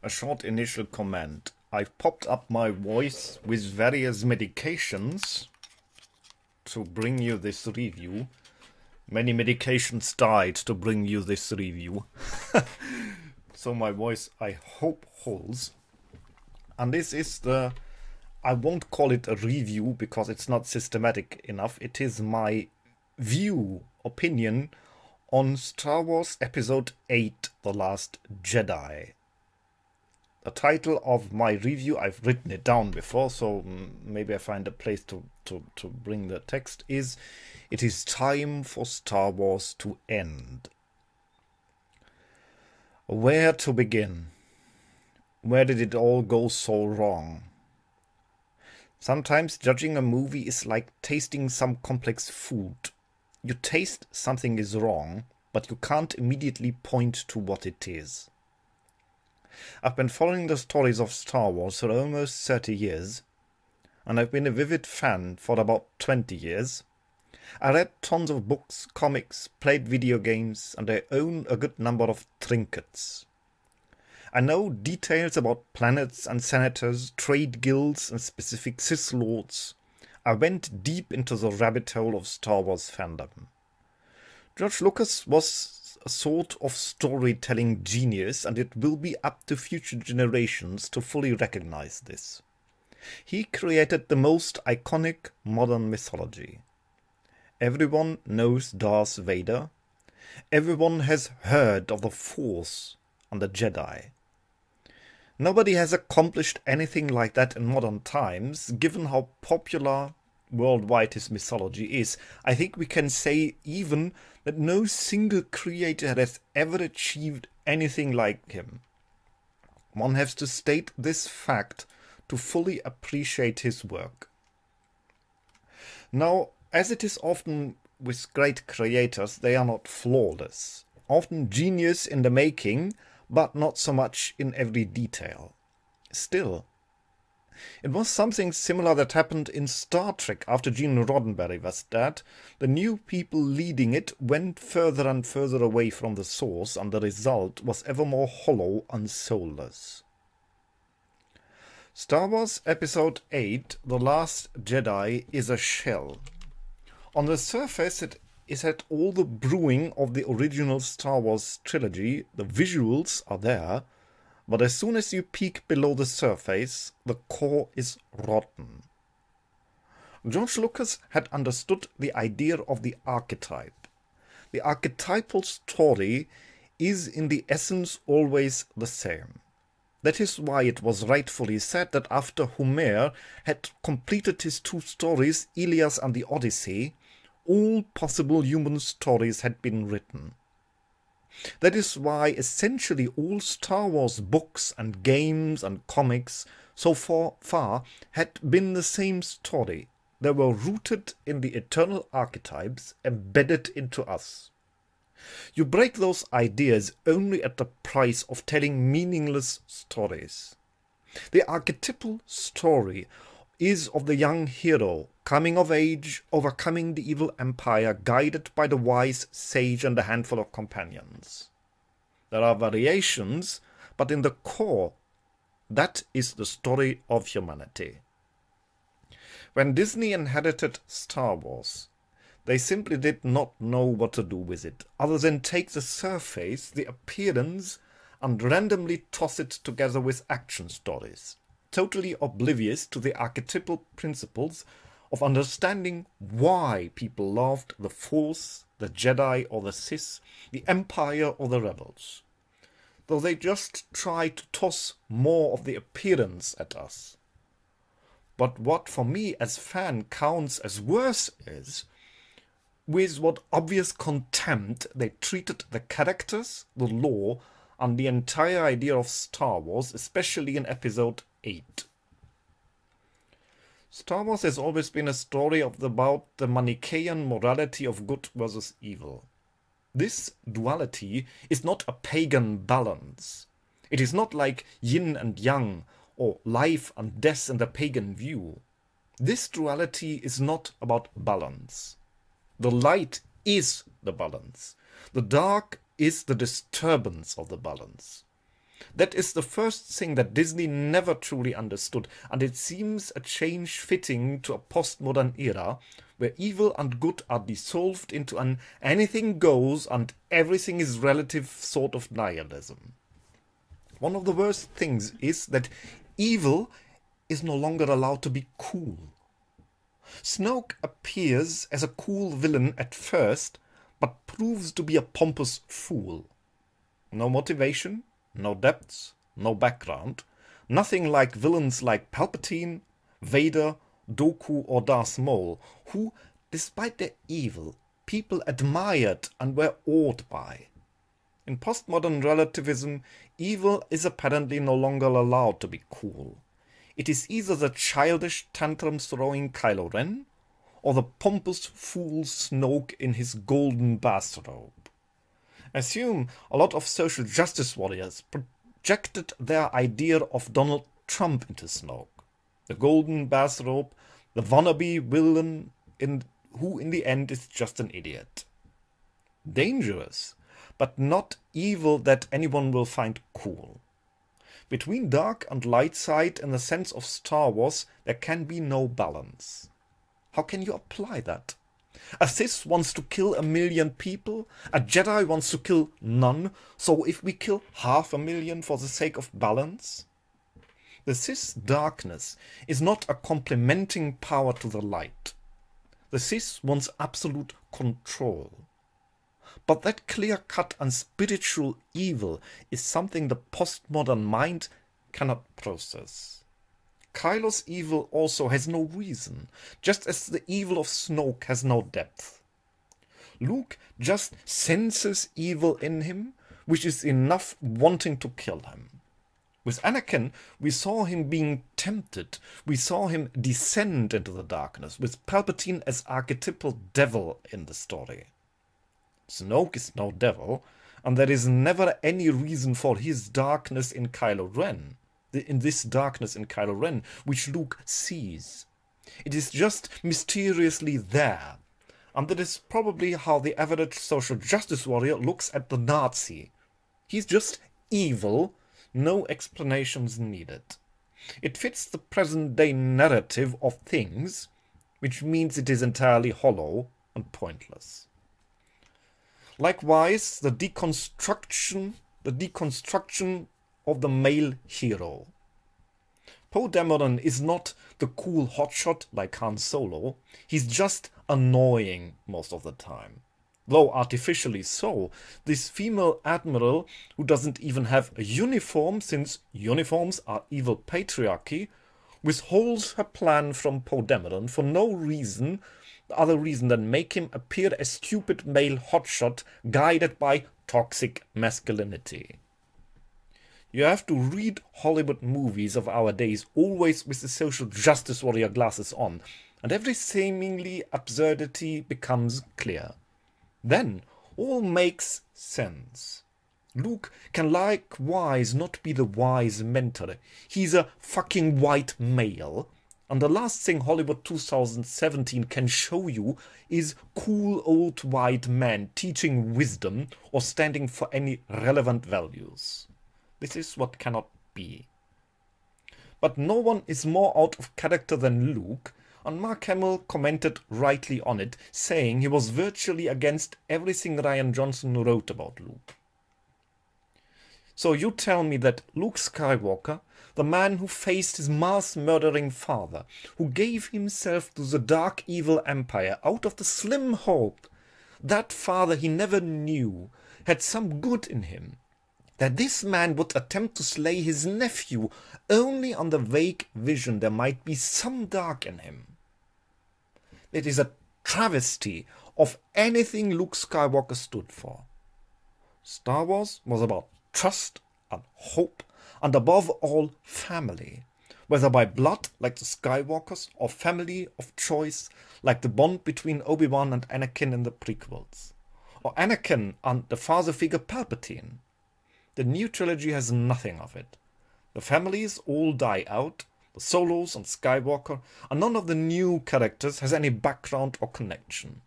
A short initial comment. I've popped up my voice with various medications to bring you this review. Many medications died to bring you this review. So my voice, I hope, holds. And this is the... I won't call it a review because it's not systematic enough. It is my view, opinion on Star Wars Episode VIII, The Last Jedi. The title of my review, I've written it down before, so maybe I find a place to bring the text, is "It is time for Star Wars to end." Where to begin? Where did it all go so wrong? Sometimes judging a movie is like tasting some complex food. You taste something is wrong, but you can't immediately point to what it is. I've been following the stories of Star Wars for almost 30 years, and I've been a vivid fan for about 20 years. I read tons of books, comics, played video games, and I own a good number of trinkets. I know details about planets and senators, trade guilds, and specific Sith Lords. I went deep into the rabbit hole of Star Wars fandom. George Lucas was a sort of storytelling genius, and it will be up to future generations to fully recognize this. He created the most iconic modern mythology. Everyone knows Darth Vader. Everyone has heard of the Force and the Jedi. Nobody has accomplished anything like that in modern times, given how popular worldwide his mythology is. I think we can say even that no single creator has ever achieved anything like him. One has to state this fact to fully appreciate his work. Now, as it is often with great creators, they are not flawless. Often genius in the making, but not so much in every detail. Still, it was something similar that happened in Star Trek after Gene Roddenberry was dead. The new people leading it went further and further away from the source, and the result was ever more hollow and soulless. Star Wars Episode VIII, The Last Jedi, is a shell. On the surface, it had all the brewing of the original Star Wars trilogy. The visuals are there, but as soon as you peek below the surface, the core is rotten. George Lucas had understood the idea of the archetype. The archetypal story is in the essence always the same. That is why it was rightfully said that after Homer had completed his two stories, Iliad and the Odyssey, all possible human stories had been written. That is why essentially all Star Wars books and games and comics so far had been the same story. They were rooted in the eternal archetypes embedded into us. You break those ideas only at the price of telling meaningless stories. The archetypal story is of the young hero, coming of age, overcoming the evil empire, guided by the wise sage and a handful of companions. There are variations, but in the core, that is the story of humanity. When Disney inherited Star Wars, they simply did not know what to do with it, other than take the surface, the appearance, and randomly toss it together with action stories, totally oblivious to the archetypal principles of understanding why people loved the Force, the Jedi or the Sith, the Empire or the Rebels. Though they just try to toss more of the appearance at us. But what for me as fan counts as worse is, with what obvious contempt they treated the characters, the lore, and the entire idea of Star Wars, especially in Episode VIII. Star Wars has always been a story about the Manichaean morality of good versus evil. This duality is not a pagan balance. It is not like yin and yang, or life and death in the pagan view. This duality is not about balance. The light is the balance. The dark is the disturbance of the balance. That is the first thing that Disney never truly understood, and it seems a change fitting to a postmodern era where evil and good are dissolved into an anything goes and everything is relative sort of nihilism. One of the worst things is that evil is no longer allowed to be cool. Snoke appears as a cool villain at first, but proves to be a pompous fool. No motivation, no depth, no background, nothing like villains like Palpatine, Vader, Dooku or Darth Maul, who, despite their evil, people admired and were awed by. In postmodern relativism, evil is apparently no longer allowed to be cool. It is either the childish tantrum-throwing Kylo Ren, or the pompous fool Snoke in his golden bathrobe. I assume a lot of social justice warriors projected their idea of Donald Trump into Snoke. The golden bathrobe, the wannabe villain who in the end is just an idiot. Dangerous, but not evil that anyone will find cool. Between dark and light side in the sense of Star Wars, there can be no balance. How can you apply that? A Sith wants to kill 1 million people, a Jedi wants to kill none, so if we kill 500,000 for the sake of balance? The Sith's darkness is not a complementing power to the light. The Sith wants absolute control. But that clear-cut and spiritual evil is something the postmodern mind cannot process. Kylo's evil also has no reason, just as the evil of Snoke has no depth. Luke just senses evil in him, which is enough wanting to kill him. With Anakin, we saw him being tempted, we saw him descend into the darkness, with Palpatine as archetypal devil in the story. Snoke is no devil, and there is never any reason for his darkness in Kylo Ren, which Luke sees. It is just mysteriously there, and that is probably how the average social justice warrior looks at the Nazi. He's just evil, no explanations needed. It fits the present-day narrative of things, which means it is entirely hollow and pointless. Likewise, the deconstruction of the male hero. Poe Dameron is not the cool hotshot like Han Solo, he's just annoying most of the time. Though artificially so, this female admiral, who doesn't even have a uniform since uniforms are evil patriarchy, withholds her plan from Poe Dameron for no reason other reason than make him appear as stupid male hotshot guided by toxic masculinity. You have to read Hollywood movies of our days always with the social justice warrior glasses on, and every seemingly absurdity becomes clear. Then all makes sense. Luke can likewise not be the wise mentor. He's a fucking white male. And the last thing Hollywood 2017 can show you is cool old white men teaching wisdom or standing for any relevant values. This is what cannot be. But no one is more out of character than Luke, and Mark Hamill commented rightly on it, saying he was virtually against everything Rian Johnson wrote about Luke. So you tell me that Luke Skywalker, the man who faced his mass-murdering father, who gave himself to the dark evil empire out of the slim hope that father he never knew had some good in him, that this man would attempt to slay his nephew only on the vague vision there might be some dark in him. It is a travesty of anything Luke Skywalker stood for. Star Wars was about trust and hope, and above all, family, whether by blood, like the Skywalkers, or family of choice, like the bond between Obi-Wan and Anakin in the prequels, or Anakin and the father figure Palpatine. The new trilogy has nothing of it. The families all die out, the Solos and Skywalker, and none of the new characters has any background or connection.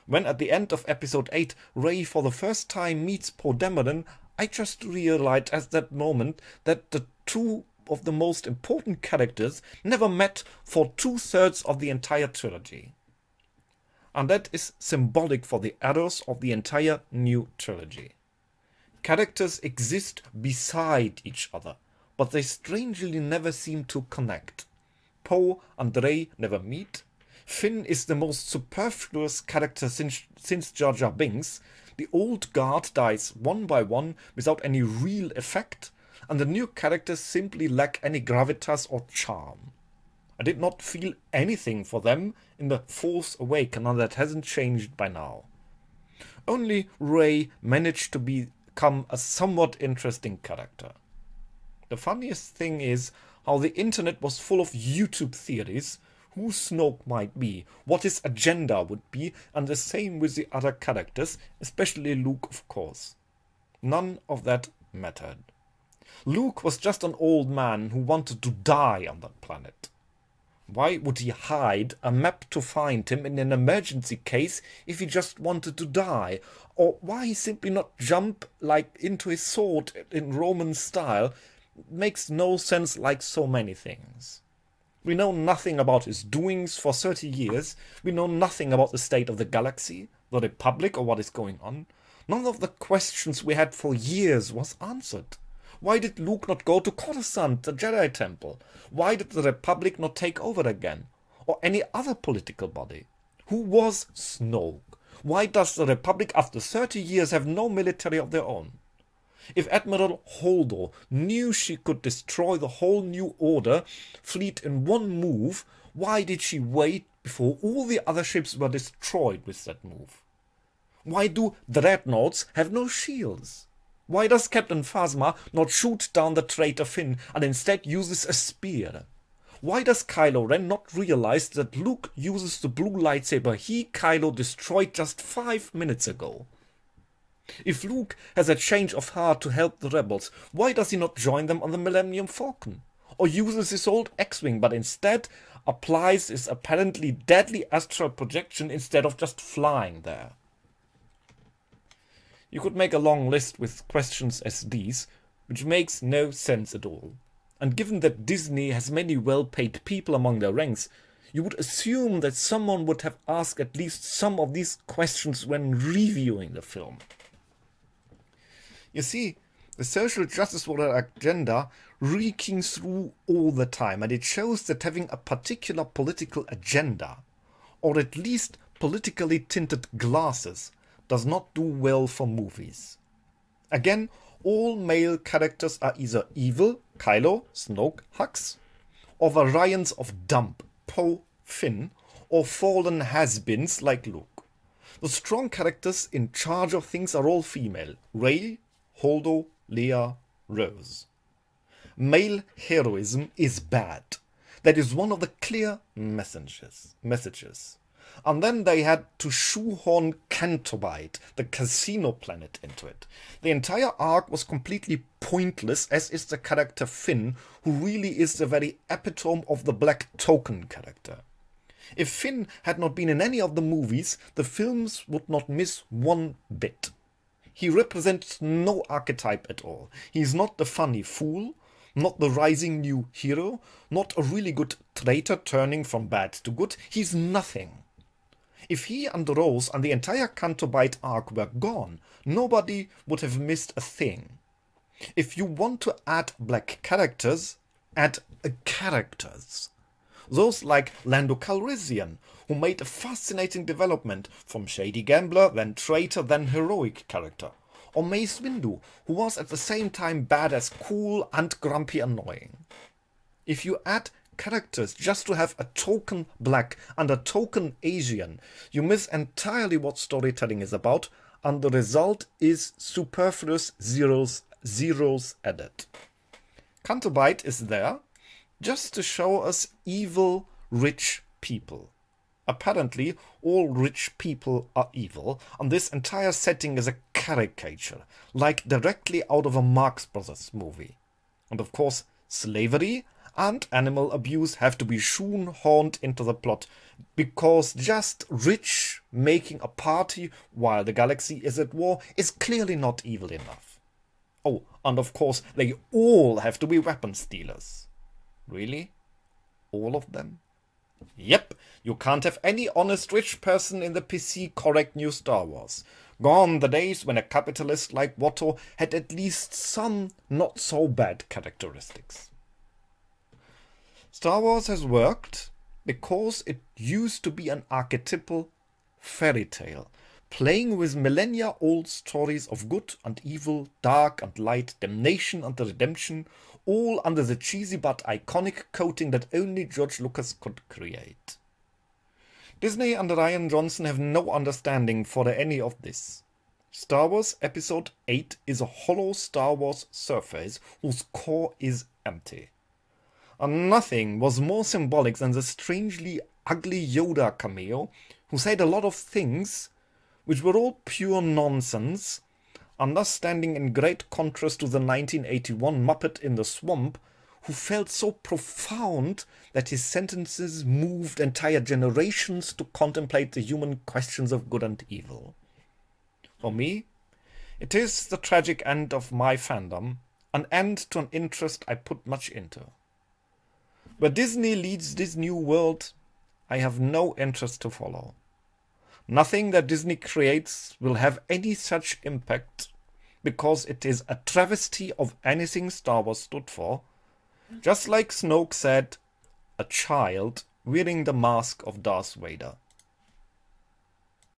When at the end of Episode VIII, Rey for the first time meets Poe Dameron, I just realized at that moment that the two of the most important characters never met for 2/3 of the entire trilogy. And that is symbolic for the errors of the entire new trilogy. Characters exist beside each other, but they strangely never seem to connect. Poe and Rey never meet. Finn is the most superfluous character since Jar Jar Binks. The old guard dies one by one without any real effect, and the new characters simply lack any gravitas or charm. I did not feel anything for them in The Force Awakens, and that hasn't changed by now. Only Rey managed to become a somewhat interesting character. The funniest thing is how the internet was full of YouTube theories, who Snoke might be, what his agenda would be, and the same with the other characters, especially Luke, of course. None of that mattered. Luke was just an old man who wanted to die on that planet. Why would he hide a map to find him in an emergency case if he just wanted to die? Or why simply not jump like into his sword in Roman style? Makes no sense, like so many things. We know nothing about his doings for 30 years. We know nothing about the state of the galaxy, the Republic, or what is going on. None of the questions we had for years was answered. Why did Luke not go to Coruscant, the Jedi Temple? Why did the Republic not take over again? Or any other political body? Who was Snoke? Why does the Republic after 30 years have no military of their own? If Admiral Holdo knew she could destroy the whole New Order fleet in one move, why did she wait before all the other ships were destroyed with that move? Why do dreadnoughts have no shields? Why does Captain Phasma not shoot down the traitor Finn and instead uses a spear? Why does Kylo Ren not realize that Luke uses the blue lightsaber he, Kylo, destroyed just 5 minutes ago? If Luke has a change of heart to help the rebels, why does he not join them on the Millennium Falcon? Or uses his old X-Wing, but instead applies his apparently deadly astral projection instead of just flying there? You could make a long list with questions as these, which makes no sense at all. And given that Disney has many well-paid people among their ranks, you would assume that someone would have asked at least some of these questions when reviewing the film. You see, the social justice warrior agenda reeking through all the time, and it shows that having a particular political agenda, or at least politically tinted glasses, does not do well for movies. Again, all male characters are either evil, Kylo, Snoke, Hux, or variants of Dump, Poe, Finn, or fallen has-beens like Luke. The strong characters in charge of things are all female, Rey, Holdo, Leia, Rose. Male heroism is bad. That is one of the clear messages. And then they had to shoehorn Cantobite, the casino planet, into it. The entire arc was completely pointless, as is the character Finn, who really is the very epitome of the black token character. If Finn had not been in any of the movies, the films would not miss one bit. He represents no archetype at all. He is not the funny fool, not the rising new hero, not a really good traitor turning from bad to good. He's nothing. If he and Rose and the entire Cantobite arc were gone, nobody would have missed a thing. If you want to add black characters, add characters. Those like Lando Calrissian, who made a fascinating development from shady gambler, then traitor, then heroic character. Or Mace Windu, who was at the same time badass cool and grumpy annoying. If you add characters just to have a token black and a token Asian, you miss entirely what storytelling is about, and the result is superfluous zeros added. Cantobite is there just to show us evil, rich people. Apparently, all rich people are evil, and this entire setting is a caricature, like directly out of a Marx Brothers movie. And of course, slavery and animal abuse have to be shoehorned into the plot, because just rich making a party while the galaxy is at war is clearly not evil enough. Oh, and of course, they all have to be weapon stealers. Really? All of them? Yep, you can't have any honest rich person in the PC correct new Star Wars. Gone the days when a capitalist like Watto had at least some not-so-bad characteristics. Star Wars has worked because it used to be an archetypal fairy tale, playing with millennia-old stories of good and evil, dark and light, damnation and redemption, all under the cheesy but iconic coating that only George Lucas could create. Disney and Rian Johnson have no understanding for any of this. Star Wars Episode VIII is a hollow Star Wars surface whose core is empty. And nothing was more symbolic than the strangely ugly Yoda cameo, who said a lot of things which were all pure nonsense, and thus standing in great contrast to the 1981 Muppet in the Swamp, who felt so profound that his sentences moved entire generations to contemplate the human questions of good and evil. For me, it is the tragic end of my fandom, an end to an interest I put much into. Where Disney leads this new world, I have no interest to follow. Nothing that Disney creates will have any such impact, because it is a travesty of anything Star Wars stood for, just like Snoke said, a child wearing the mask of Darth Vader.